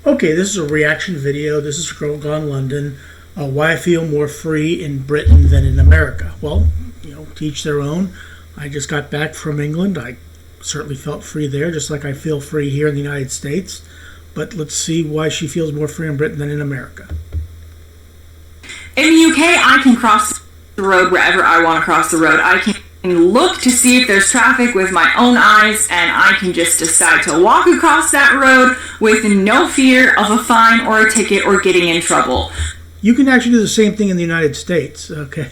Okay, this is a reaction video. This is Girl Gone London. Why I feel more free in Britain than in America. Well, to each their own. I just got back from England. I certainly felt free there, just like I feel free here in the United States. But let's see why she feels more free in Britain than in America. In the UK, I can cross the road wherever I want to cross the road. I can look to see if there's traffic with my own eyes, and I can just decide to walk across that road with no fear of a fine or a ticket or getting in trouble. You can actually do the same thing in the United States, okay?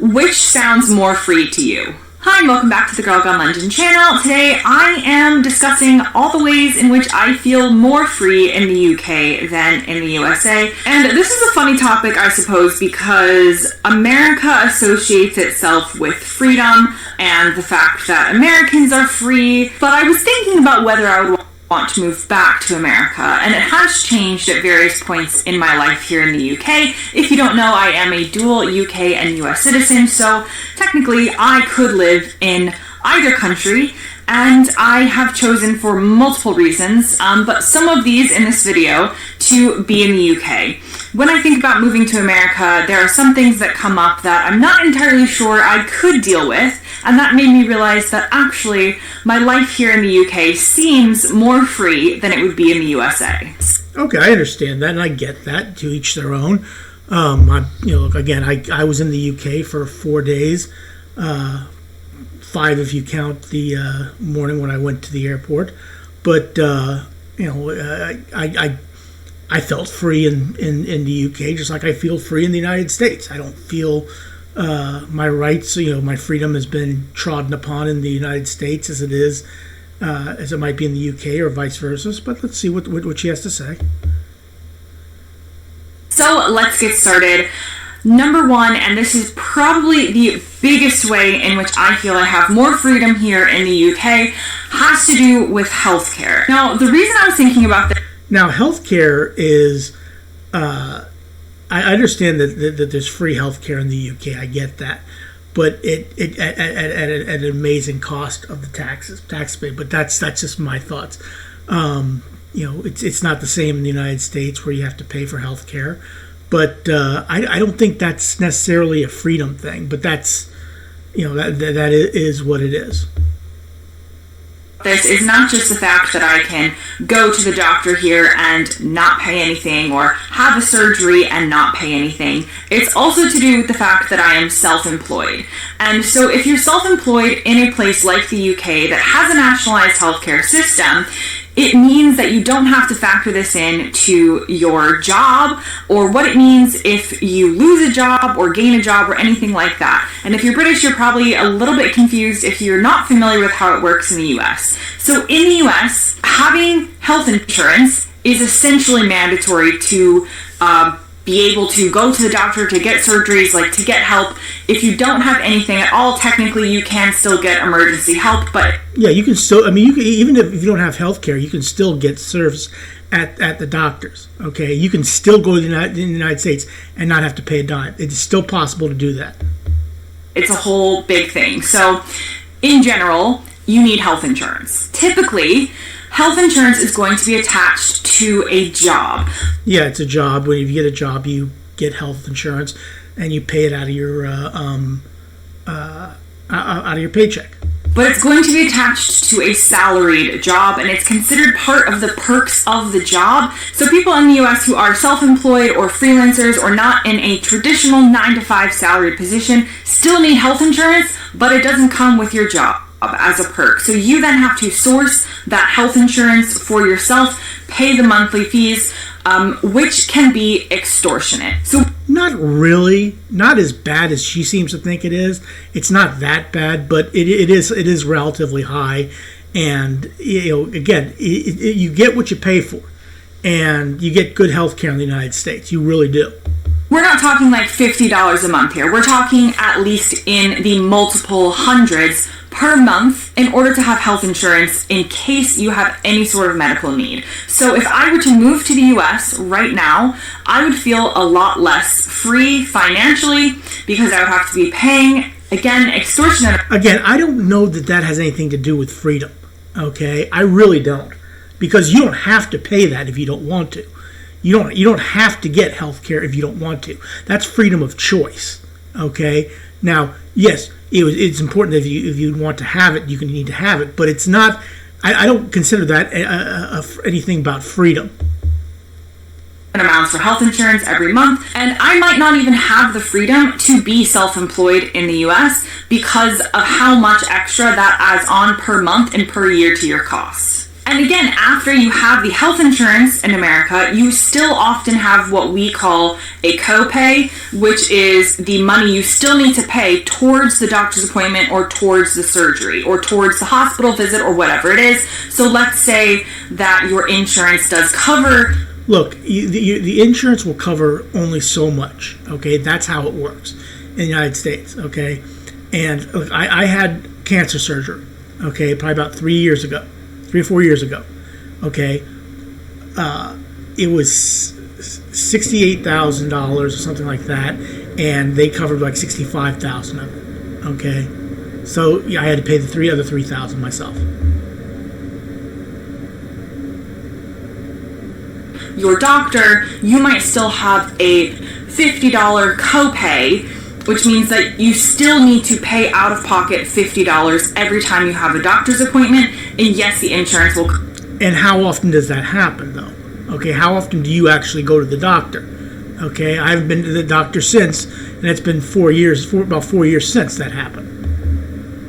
Which sounds more free to you? Hi, and welcome back to the Girl Gone London channel. Today I am discussing all the ways in which I feel more free in the UK than in the USA. And this is a funny topic, I suppose, because America associates itself with freedom and the fact that Americans are free. But I was thinking about whether I would want to move back to America, and it has changed at various points in my life here in the UK. If you don't know, I am a dual UK and US citizen, so technically I could live in either country, and I have chosen for multiple reasons, but some of these in this video to be in the UK. When I think about moving to America, there are some things that come up that I'm not entirely sure I could deal with, and that made me realize that actually my life here in the UK seems more free than it would be in the USA. Okay, I understand that, and I get that. To each their own. I was in the UK for 4 days, 5 if you count the morning when I went to the airport. But I felt free in the UK, just like I feel free in the United States. I don't feel my rights, my freedom has been trodden upon in the United States as it might be in the UK or vice versa. But let's see what she has to say. So let's get started. Number one, and this is probably the biggest way in which I feel I have more freedom here in the UK, has to do with healthcare. Now, the reason I was thinking about this... Now, healthcare is... I understand that there's free healthcare in the UK. I get that, but it at an amazing cost of the tax paid. But that's just my thoughts. It's not the same in the United States where you have to pay for healthcare. But I don't think that's necessarily a freedom thing. But that's that is what it is. This is not just the fact that I can go to the doctor here and not pay anything, or have a surgery and not pay anything. It's also to do with the fact that I am self-employed. And so if you're self-employed in a place like the UK that has a nationalized healthcare system, it means that you don't have to factor this in to your job, or what it means if you lose a job or gain a job or anything like that. And if you're British, you're probably a little bit confused if you're not familiar with how it works in the US. So in the US, having health insurance is essentially mandatory to be able to go to the doctor, to get surgeries, to get help. If you don't have anything at all, technically you can still get emergency help, but... Yeah, you can still, even if you don't have health care, you can still get service at the doctors, okay? You can still go to the United States and not have to pay a dime. It's still possible to do that. It's a whole big thing. So, in general, you need health insurance. Typically, health insurance is going to be attached to a job. Yeah, it's a job. When you get a job, you get health insurance, and you pay it out of your paycheck. But it's going to be attached to a salaried job, and it's considered part of the perks of the job. So people in the US who are self-employed or freelancers or not in a traditional 9-to-5 salaried position still need health insurance, but it doesn't come with your job as a perk. So you then have to source that health insurance for yourself, pay the monthly fees, which can be extortionate. So not really, not as bad as she seems to think it is. It's not that bad, but it is relatively high. And again, you get what you pay for, and you get good health care in the United States. You really do. We're not talking like $50 a month here. We're talking at least in the multiple hundreds per month in order to have health insurance in case you have any sort of medical need. So if I were to move to the US right now, I would feel a lot less free financially because I would have to be paying, again, extortionate. Again, I don't know that has anything to do with freedom, okay? I really don't. because you don't have to pay that if you don't want to. You don't have to get health care if you don't want to. That's freedom of choice. Okay. Now, yes, it's important that if you want to have it, you need to have it, but it's not. I don't consider that anything about freedom. Amounts for health insurance every month, and I might not even have the freedom to be self-employed in the US because of how much extra that adds on per month and per year to your costs. And again, after you have the health insurance in America, you still often have what we call a copay, which is the money you still need to pay towards the doctor's appointment or towards the surgery or towards the hospital visit or whatever it is. So let's say that your insurance does cover. Look, the insurance will cover only so much, okay? That's how it works in the United States, okay? And look, I had cancer surgery, okay, probably about 3 or 4 years ago, okay? It was $68,000 or something like that, and they covered like $65,000 of it, okay? So yeah, I had to pay the other $3,000 myself. Your doctor, you might still have a $50 copay, which means that you still need to pay out of pocket $50 every time you have a doctor's appointment. And yes, the insurance will. And how often does that happen, though? Okay, how often do you actually go to the doctor? Okay, I haven't been to the doctor since, and it's been about 4 years since that happened.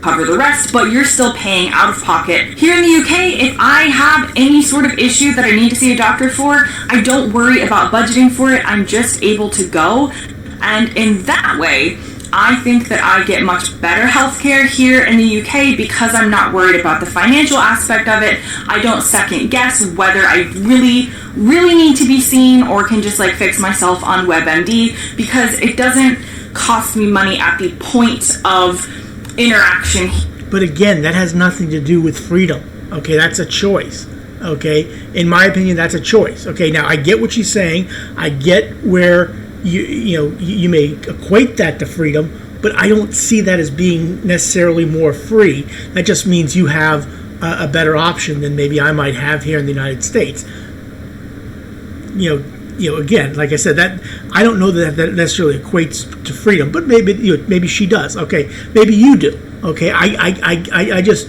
Cover the rest, but you're still paying out of pocket. Here in the UK, if I have any sort of issue that I need to see a doctor for, I don't worry about budgeting for it. I'm just able to go. And in that way, I think that I get much better healthcare here in the UK because I'm not worried about the financial aspect of it. I don't second guess whether I really need to be seen or can just like fix myself on WebMD, because it doesn't cost me money at the point of interaction. But again, that has nothing to do with freedom. Okay, that's a choice. Okay, in my opinion, that's a choice. Okay, now I get what she's saying. I get where you may equate that to freedom, but I don't see that as being necessarily more free. That just means you have a better option than maybe I might have here in the United States. Again, like I said, that I don't know that necessarily equates to freedom, but maybe she does. Okay, maybe you do. Okay, I just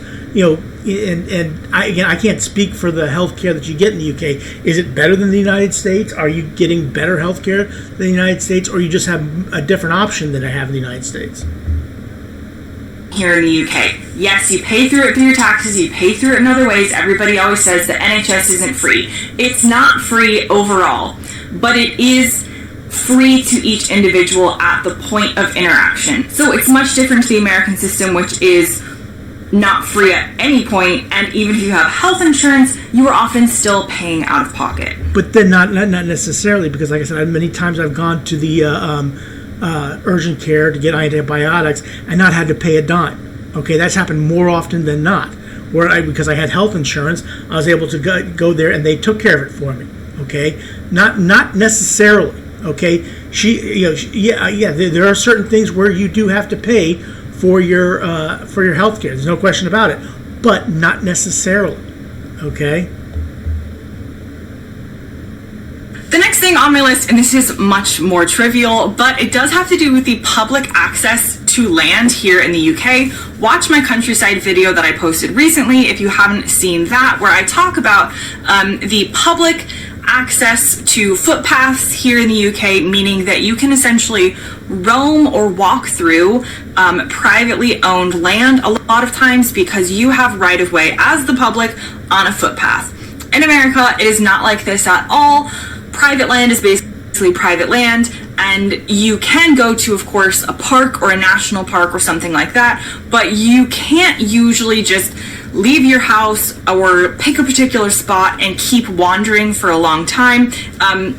I can't speak for the healthcare that you get in the UK. Is it better than the United States? Are you getting better healthcare than the United States, or you just have a different option than I have in the United States? Here in the UK, yes, you pay through it through your taxes, you pay through it in other ways. Everybody always says the NHS isn't free. It's not free overall, but it is free to each individual at the point of interaction. So it's much different to the American system, which is not free at any point, and even if you have health insurance, you are often still paying out of pocket. But then not necessarily, because like I said, many times I've gone to the urgent care to get antibiotics and not had to pay a dime. Okay, that's happened more often than not. Because I had health insurance, I was able to go there and they took care of it for me. Okay, not necessarily. Okay, there are certain things where you do have to pay for your health care. There's no question about it, but not necessarily. Okay. The next thing on my list, and this is much more trivial, but it does have to do with the public access to land here in the UK. Watch my countryside video that I posted recently if you haven't seen that, where I talk about the public access to footpaths here in the UK, meaning that you can essentially roam or walk through privately owned land a lot of times because you have right of way as the public on a footpath. In America, it is not like this at all. Private land is basically private land, and you can go to, of course, a park or a national park or something like that, but you can't usually just leave your house or pick a particular spot and keep wandering for a long time.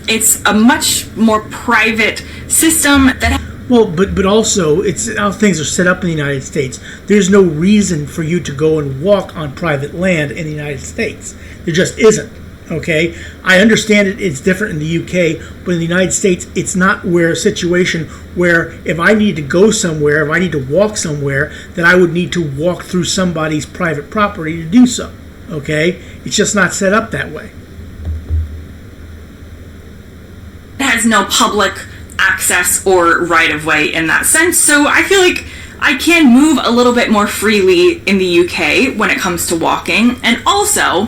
It's a much more private system that... Well, but also, it's how things are set up in the United States. There's no reason for you to go and walk on private land in the United States. There just isn't. Okay, I understand it's different in the UK, but in the United States, it's not a situation where if I need to go somewhere, if I need to walk somewhere, that I would need to walk through somebody's private property to do so. Okay, it's just not set up that way. It has no public access or right of way in that sense. So I feel like I can move a little bit more freely in the UK when it comes to walking. And also,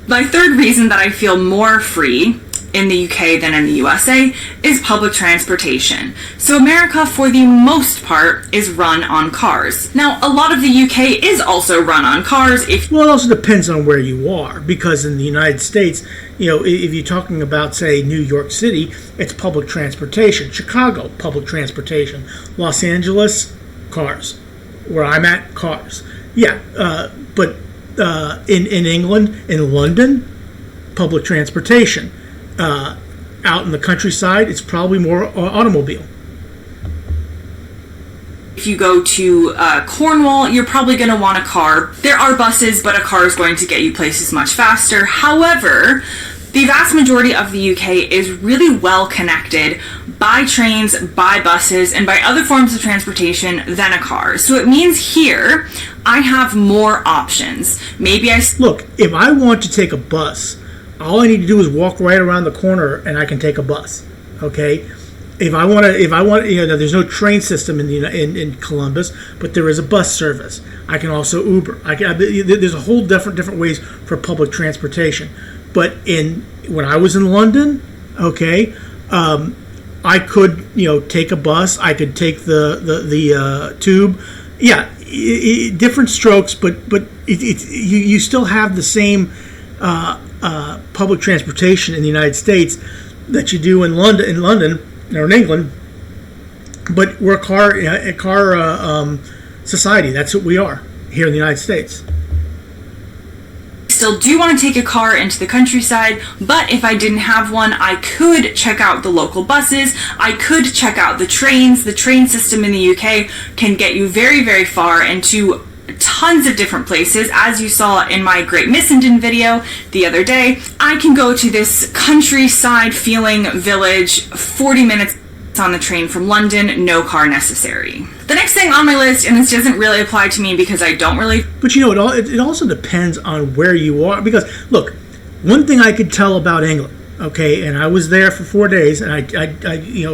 my third reason that I feel more free in the UK than in the USA is public transportation. So America, for the most part, is run on cars. Now, a lot of the UK is also run on cars. Well, it also depends on where you are, because in the United States, you know, if you're talking about, say, New York City, it's public transportation. Chicago, public transportation. Los Angeles, cars. Where I'm at, cars. Yeah, but in England, in London, public transportation. Out in the countryside, it's probably more automobile. If you go to Cornwall, you're probably going to want a car. There are buses, but a car is going to get you places much faster. However, the vast majority of the UK is really well connected by trains, by buses, and by other forms of transportation than a car. So it means here, I have more options. Maybe Look, if I want to take a bus, all I need to do is walk right around the corner and I can take a bus. Okay? If I want, you know, there's no train system in Columbus, but there is a bus service. I can also Uber. There's a whole different ways for public transportation. But when I was in London, okay, I could, you know, take a bus. I could take the tube. Yeah, different strokes, but you still have the same public transportation in the United States that you do in London or in England. But we're a car society. That's what we are here in the United States. Still do want to take a car into the countryside, but if I didn't have one, I could check out the local buses. I could check out the trains. The train system in the UK can get you very, very far into tons of different places. As you saw in my Great Missenden video the other day, I can go to this countryside feeling village 40 minutes on the train from London, no car necessary. The next thing on my list, and this doesn't really apply to me because I don't really... But you know, it also depends on where you are. Because, look, one thing I could tell about England, okay, and I was there for 4 days, and I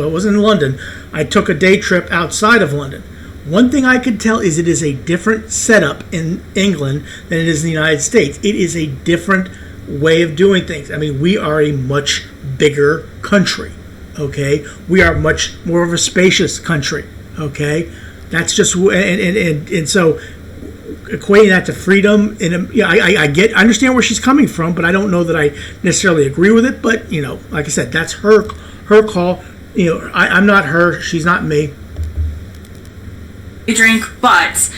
wasn't in London. I took a day trip outside of London. One thing I could tell is it is a different setup in England than it is in the United States. It is a different way of doing things. I mean, we are a much bigger country, okay? We are much more of a spacious country, okay? That's just, and so equating that to freedom, I understand where she's coming from, but I don't know that I necessarily agree with it. But, you know, like I said, that's her call. You know, I'm not her, she's not me. Drink, but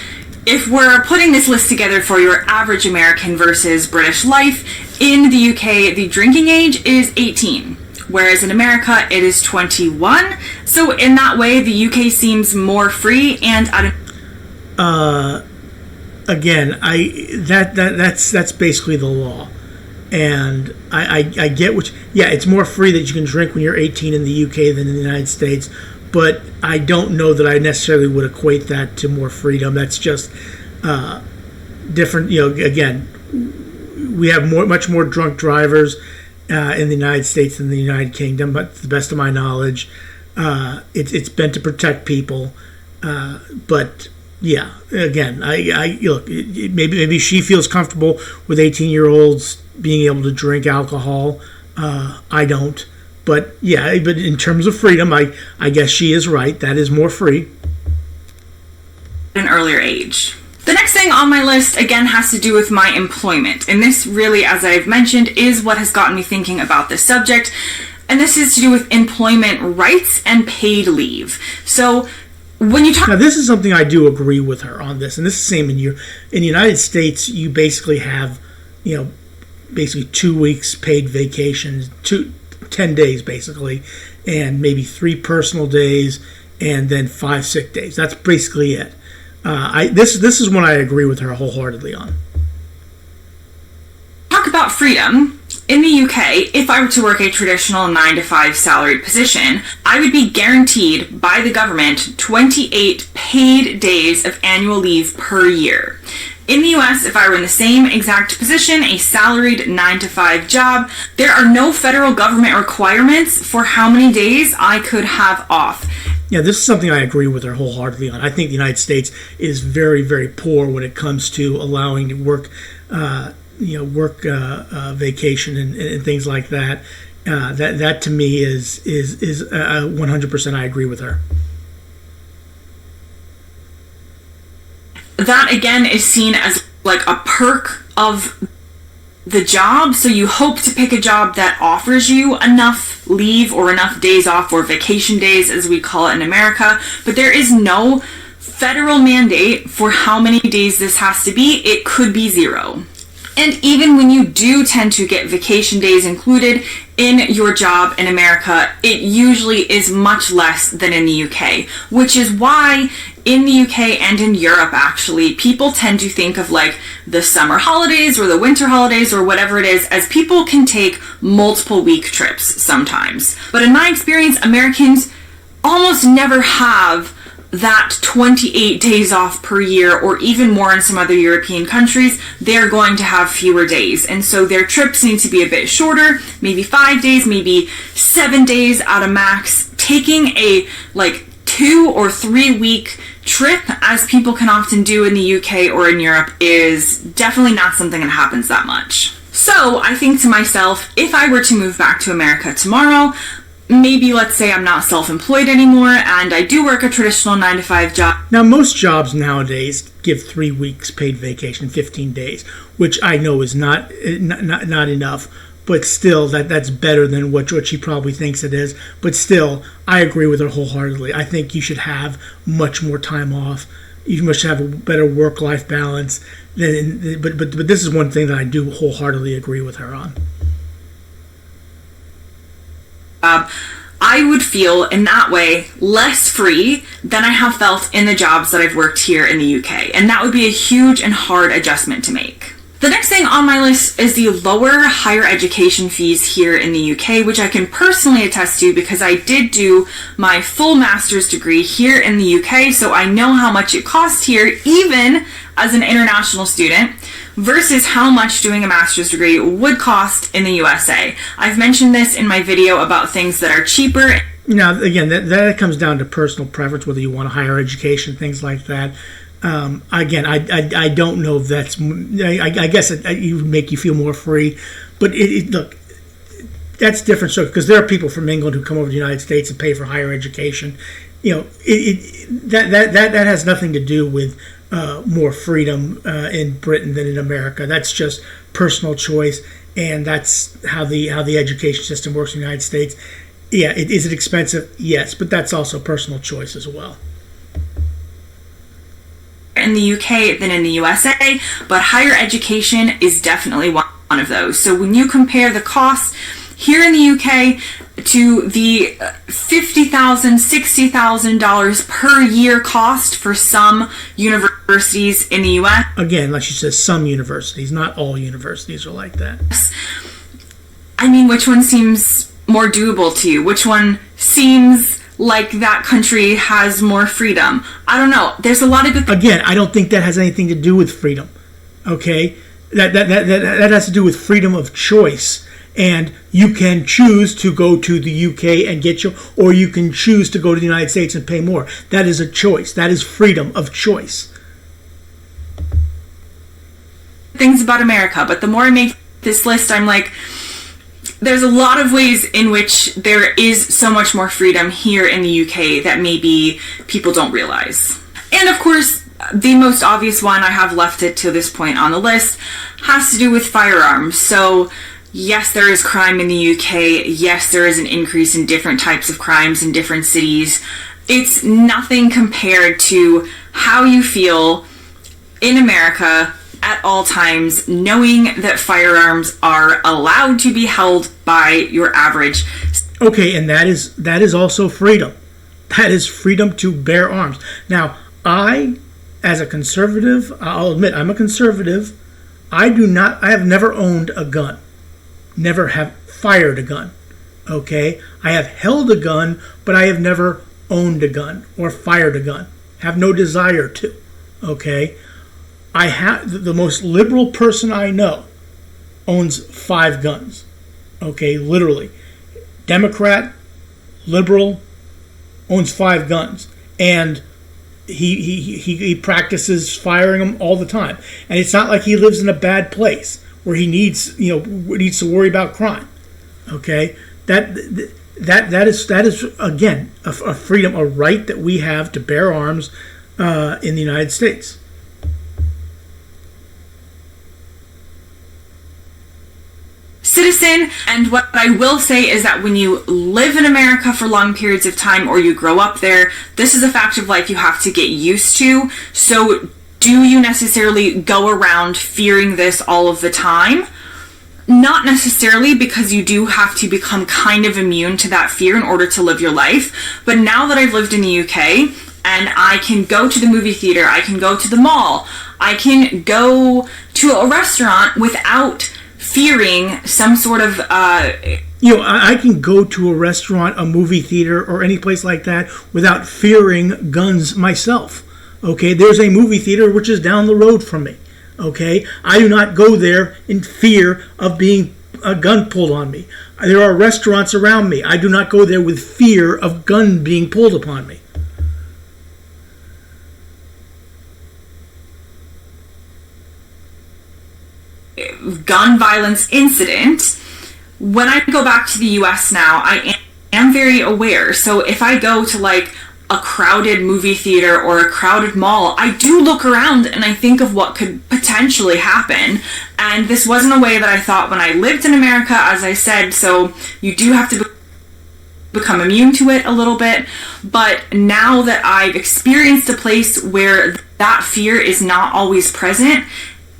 if we're putting this list together for your average American versus British life, in the UK, the drinking age is 18, whereas in America, it is 21. So in that way, the UK seems more free and again, that's basically the law. And I get it's more free that you can drink when you're 18 in the UK than in the United States. But I don't know that I necessarily would equate that to more freedom. That's just different. You know, again, we have much more drunk drivers in the United States than the United Kingdom. But to the best of my knowledge, it's been to protect people. But yeah, again, I look. Maybe she feels comfortable with 18-year-olds being able to drink alcohol. I don't. But yeah, but in terms of freedom, I guess she is right. That is more free. An earlier age. The next thing on my list, again, has to do with my employment. And this really, as I've mentioned, is what has gotten me thinking about this subject. And this is to do with employment rights and paid leave. So when you talk... Now, this is something I do agree with her on this. And this is the same in the United States, you basically have, you know, basically 2 weeks paid vacations, 10 days basically, and maybe 3 personal days, and then 5 sick days. That's basically it. This is one I agree with her wholeheartedly on. Talk about freedom. In the UK, if I were to work a traditional 9-to-5 salaried position, I would be guaranteed by the government 28 paid days of annual leave per year. In the US, if I were in the same exact position, a salaried 9-to-5 job, there are no federal government requirements for how many days I could have off. Yeah, this is something I agree with her wholeheartedly on. I think the United States is very, very poor when it comes to allowing work, vacation and things like that. That to me is 100%. I agree with her. That again is seen as like a perk of the job. So you hope to pick a job that offers you enough leave or enough days off, or vacation days as we call it in America. But there is no federal mandate for how many days this has to be. It could be 0. And even when you do tend to get vacation days included in your job in America, it usually is much less than in the UK, which is why in the UK and in Europe, actually, people tend to think of like the summer holidays or the winter holidays or whatever it is, as people can take multiple week trips sometimes. But in my experience, Americans almost never have that 28 days off per year, or even more in some other European countries. They're going to have fewer days. And so their trips need to be a bit shorter, maybe 5 days, maybe 7 days at a max. Taking a like 2 or 3 week trip, as people can often do in the UK or in Europe, is definitely not something that happens that much. So I think to myself, if I were to move back to America tomorrow, maybe let's say I'm not self-employed anymore and I do work a traditional 9-to-5 job. Now, most jobs nowadays give 3 weeks paid vacation, 15 days, which I know is not enough, but still that's better than what she probably thinks it is. But still, I agree with her wholeheartedly. I think you should have much more time off. You must have a better work-life balance. But this is one thing that I do wholeheartedly agree with her on. I would feel in that way less free than I have felt in the jobs that I've worked here in the UK. And that would be a huge and hard adjustment to make. The next thing on my list is the lower higher education fees here in the UK, which I can personally attest to because I did do my full master's degree here in the UK, so I know how much it costs here, even as an international student, versus how much doing a master's degree would cost in the USA. I've mentioned this in my video about things that are cheaper. Now, again, that comes down to personal preference, whether you want a higher education, things like that. Again, I don't know if that's. I guess it would make you feel more free, but look, that's different. So because there are people from England who come over to the United States and pay for higher education, that has nothing to do with more freedom in Britain than in America. That's just personal choice, and that's how the education system works in the United States. Yeah, is it expensive? Yes, but that's also personal choice as well. In the UK than in the USA, but higher education is definitely one of those. So when you compare the costs here in the UK to the $50,000, $60,000 per year cost for some universities in the US. Again, like she says, some universities, not all universities are like that. I mean, which one seems more doable to you? Which one seems like that country has more freedom? I don't know. There's a lot of good. Again, I don't think that has anything to do with freedom. Okay, that has to do with freedom of choice, and you can choose to go to the UK and get or you can choose to go to the United States and pay more. That is a choice. That is freedom of choice. Things about America, but the more I make this list, I'm like, there's a lot of ways in which there is so much more freedom here in the UK that maybe people don't realize. And of course, the most obvious one, I have left it to this point on the list, has to do with firearms. So yes, there is crime in the UK. Yes, there is an increase in different types of crimes in different cities. It's nothing compared to how you feel in America at all times, knowing that firearms are allowed to be held by your average. Okay, and that is also freedom. That is freedom to bear arms. Now, I, as a conservative, I'll admit I'm a conservative. I have never owned a gun. Never have fired a gun. Okay? I have held a gun, but I have never owned a gun or fired a gun. Have no desire to. Okay? I have the most liberal person I know owns 5 guns. Okay, literally. Democrat, liberal, owns 5 guns. And he practices firing them all the time. And it's not like he lives in a bad place where he needs to worry about crime. Okay? That is again a freedom, a right that we have to bear arms in the United States. Citizen, and what I will say is that when you live in America for long periods of time or you grow up there, this is a fact of life you have to get used to. So do you necessarily go around fearing this all of the time? Not necessarily, because you do have to become kind of immune to that fear in order to live your life. But now that I've lived in the UK and I can go to the movie theater, I can go to the mall, I can go to a restaurant without fearing some sort of I can go to a restaurant, a movie theater, or any place like that without fearing guns myself. Okay, there's a movie theater which is down the road from me. Okay, I do not go there in fear of being a gun pulled on me. There are restaurants around me. I do not go there with fear of gun being pulled upon me. Gun violence incident. When I go back to the US now, I am very aware. So if I go to like a crowded movie theater or a crowded mall, I do look around and I think of what could potentially happen. And this wasn't a way that I thought when I lived in America, as I said, so you do have to become immune to it a little bit. But now that I've experienced a place where that fear is not always present,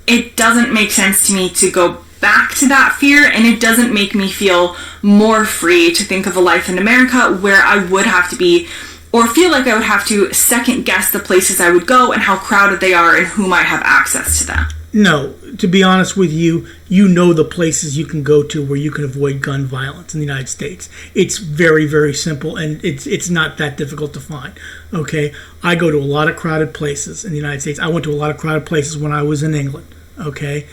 it doesn't make sense to me to go back to that fear, and it doesn't make me feel more free to think of a life in America where I would have to be, or feel like I would have to second guess the places I would go and how crowded they are and who might have access to them. No, to be honest with you, you know the places you can go to where you can avoid gun violence in the United States. It's very, very simple, and it's not that difficult to find. Okay, I go to a lot of crowded places in the United States. I went to a lot of crowded places when I was in England. Okay,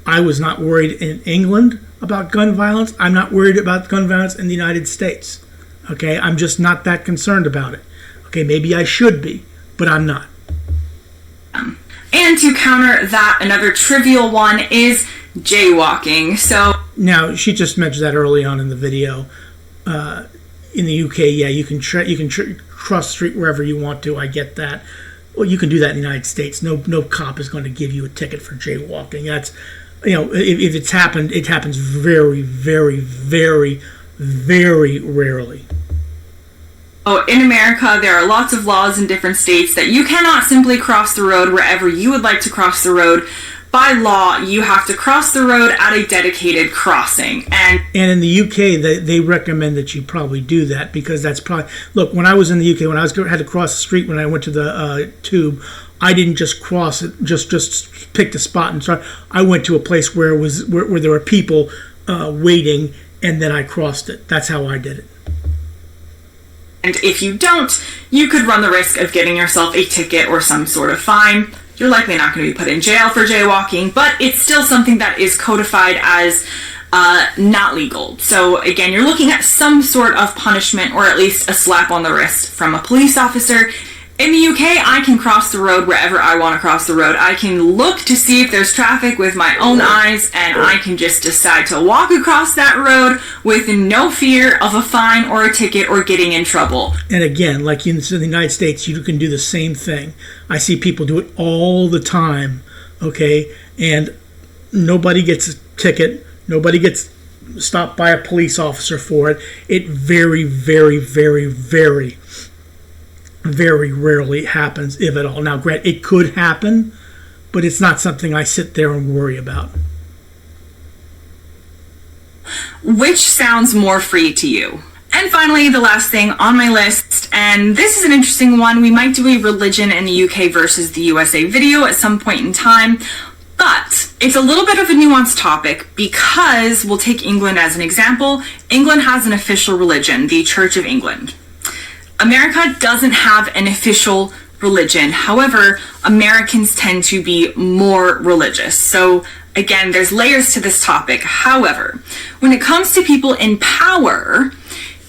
I was not worried in England about gun violence. I'm not worried about gun violence in the United States. Okay, I'm just not that concerned about it. Okay, maybe I should be, but I'm not. And to counter that, another trivial one is jaywalking. So now, she just mentioned that early on in the video. In the UK, yeah, you can cross the street wherever you want to. I get that. Well, you can do that in the United States. No cop is going to give you a ticket for jaywalking. That's, if it's happened, it happens very, very, very, very rarely. Oh, in America, there are lots of laws in different states that you cannot simply cross the road wherever you would like to cross the road. By law, you have to cross the road at a dedicated crossing. And in the UK, they recommend that you probably do that, because that's probably... Look, when I was in the UK, when I had to cross the street when I went to the tube, I didn't just cross it, just picked a spot and start. I went to a place where there were people waiting, and then I crossed it. That's how I did it. And if you don't, you could run the risk of getting yourself a ticket or some sort of fine. You're likely not going to be put in jail for jaywalking, but it's still something that is codified as not legal. So again, you're looking at some sort of punishment, or at least a slap on the wrist from a police officer. In the UK, I can cross the road wherever I want to cross the road. I can look to see if there's traffic with my own eyes, and I can just decide to walk across that road with no fear of a fine or a ticket or getting in trouble. And again, like in the United States, you can do the same thing. I see people do it all the time, okay? And nobody gets a ticket. Nobody gets stopped by a police officer for it. It very, very, very, very, very rarely happens, if at all. Now, granted, it could happen, but it's not something I sit there and worry about. Which sounds more free to you? And finally, the last thing on my list, and this is an interesting one. We might do a religion in the UK versus the USA video at some point in time, but it's a little bit of a nuanced topic, because we'll take England as an example. England has an official religion, the Church of England. America doesn't have an official religion. However, Americans tend to be more religious. So again, there's layers to this topic. However, when it comes to people in power,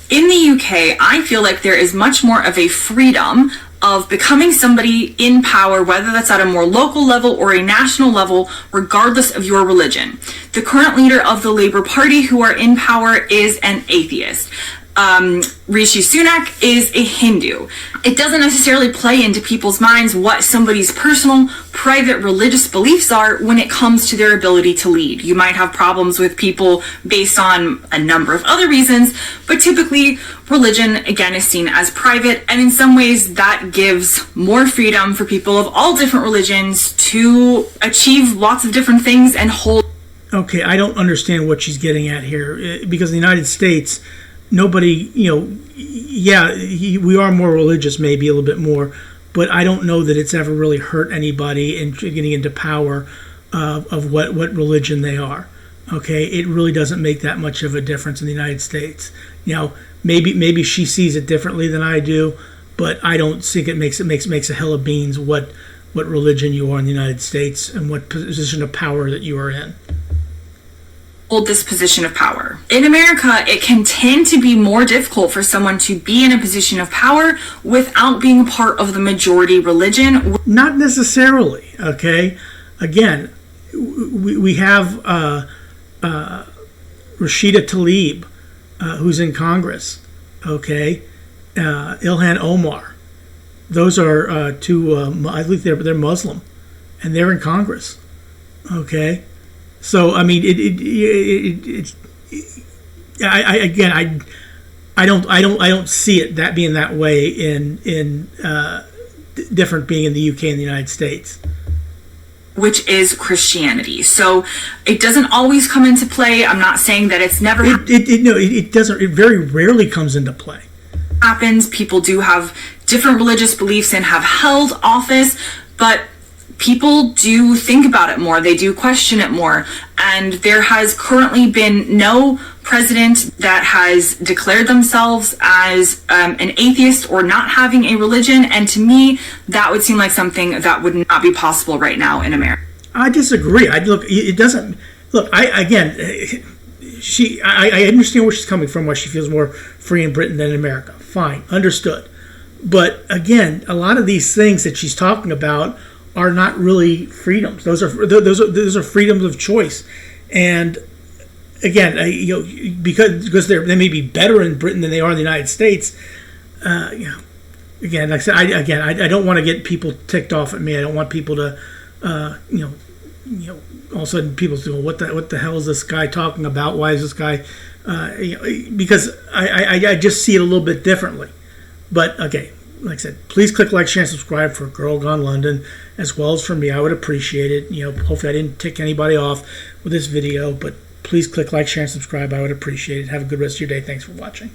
in the UK, I feel like there is much more of a freedom of becoming somebody in power, whether that's at a more local level or a national level, regardless of your religion. The current leader of the Labour Party who are in power is an atheist. Rishi Sunak is a Hindu. It doesn't necessarily play into people's minds what somebody's personal, private religious beliefs are when it comes to their ability to lead. You might have problems with people based on a number of other reasons, but typically religion, again, is seen as private, and in some ways that gives more freedom for people of all different religions to achieve lots of different things and hold. Okay, I don't understand what she's getting at here, because in the United States, nobody, we are more religious, maybe a little bit more, but I don't know that it's ever really hurt anybody in getting into power of what religion they are. Okay, it really doesn't make that much of a difference in the United States. Maybe she sees it differently than I do, but I don't think it makes a hell of beans what religion you are in the United States and what position of power that you are in. Hold this position of power. In America, it can tend to be more difficult for someone to be in a position of power without being part of the majority religion. Not necessarily, okay? Again, we have Rashida Tlaib, who's in Congress, okay? Ilhan Omar. Those are two, I think they're Muslim, and they're in Congress, okay? So I mean, I don't see it that being that way in different being in the UK and the United States, which is Christianity. So it doesn't always come into play. I'm not saying that it's never. It doesn't. It very rarely comes into play. Happens. People do have different religious beliefs and have held office, but people do think about it more. They do question it more. And there has currently been no president that has declared themselves as an atheist or not having a religion. And to me, that would seem like something that would not be possible right now in America. I disagree. It doesn't. Look, I understand where she's coming from, why she feels more free in Britain than in America. Fine, understood. But again, a lot of these things that she's talking about are not really freedoms. Those are freedoms of choice, and again, because they may be better in Britain than they are in the United States. Again, like I said, I don't want to get people ticked off at me. I don't want people to, all of a sudden people say, well, what the hell is this guy talking about? Why is this guy? Because I just see it a little bit differently. But okay. Like I said, please click like, share, and subscribe for Girl Gone London, as well as for me. I would appreciate it. Hopefully I didn't tick anybody off with this video, but please click like, share, and subscribe. I would appreciate it. Have a good rest of your day. Thanks for watching.